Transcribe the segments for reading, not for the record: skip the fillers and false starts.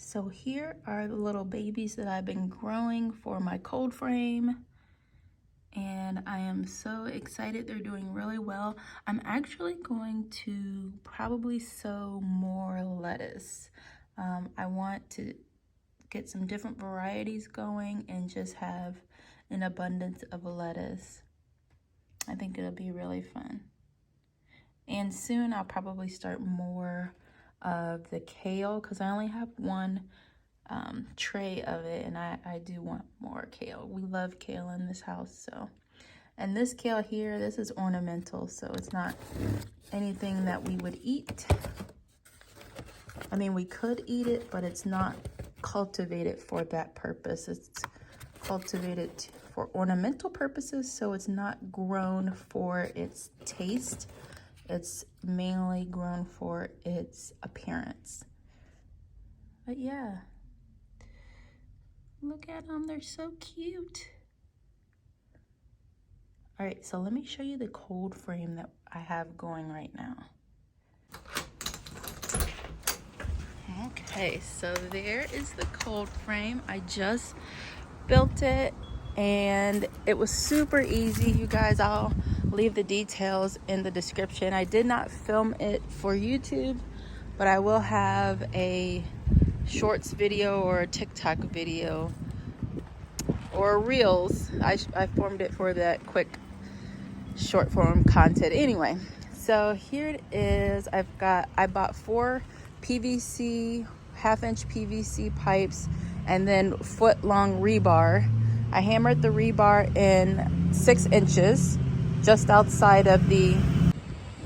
So here are the little babies that I've been growing for my cold frame. And I am so excited. They're doing really well. I'm actually going to probably sow more lettuce. I want to get some different varieties going and just have an abundance of lettuce. I think it'll be really fun. And soon I'll probably start more of the kale because I only have one tray of it, and I do want more kale. We love kale in this house. So, and this kale here, this is ornamental, so it's not anything that we would eat. I mean, we could eat it, but it's not cultivated for that purpose. It's cultivated for ornamental purposes, so it's not grown for its taste. It's mainly grown for its appearance. But yeah, look at them, they're so cute. All right, so let me show you the cold frame that I have going right now. Okay, so there is the cold frame. I just built it and it was super easy, you guys. I'll leave the details in the description. I did not film it for YouTube, but I will have a shorts video or a TikTok video or reels. I formed it for that quick short form content. Anyway, so here it is. I bought 4 PVC, half-inch PVC pipes and then foot-long rebar. I hammered the rebar in 6 inches just outside of the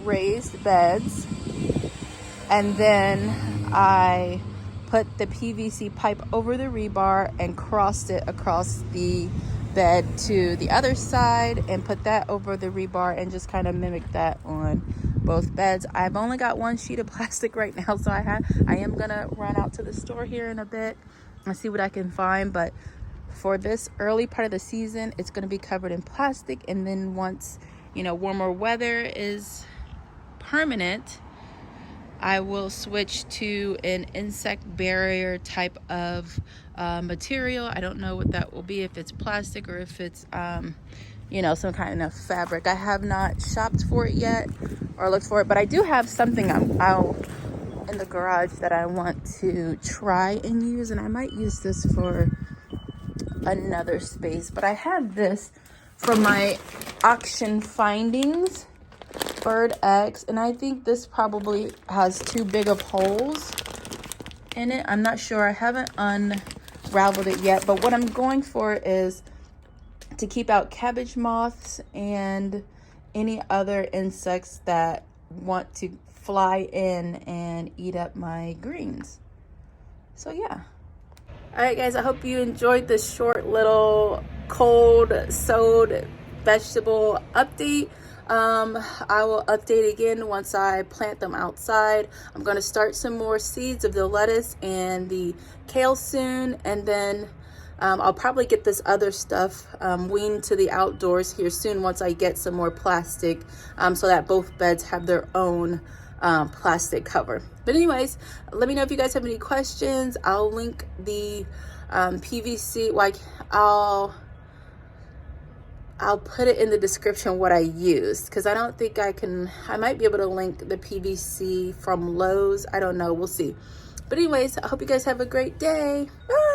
raised beds, and then I put the PVC pipe over the rebar and crossed it across the bed to the other side and put that over the rebar and just kind of mimic that on both beds. I've only got 1 sheet of plastic right now, so I am gonna run out to the store here in a bit and see what I can find, but for this early part of the season, it's gonna be covered in plastic, and then once, you know, warmer weather is permanent, I will switch to an insect barrier type of material. I don't know what that will be, if it's plastic or if it's you know, some kind of fabric. I have not shopped for it yet or looked for it, but I do have something out in the garage that I want to try and use, and I might use this for another space. But I have this from my auction findings, bird eggs, and I think this probably has too big of holes in it. I'm not sure. I haven't unraveled it yet, but what I'm going for is to keep out cabbage moths and any other insects that want to fly in and eat up my greens. So yeah. All right, guys, I hope you enjoyed this short little cold sowed vegetable update. I will update again once I plant them outside. I'm going to start some more seeds of the lettuce and the kale soon, and then I'll probably get this other stuff weaned to the outdoors here soon once I get some more plastic, so that both beds have their own plastic cover. But anyways, let me know if you guys have any questions. I'll link the PVC, like I'll put it in the description what I used, because I don't think I might be able to link the PVC from Lowe's. I don't know, we'll see. But anyways, I hope you guys have a great day. Bye.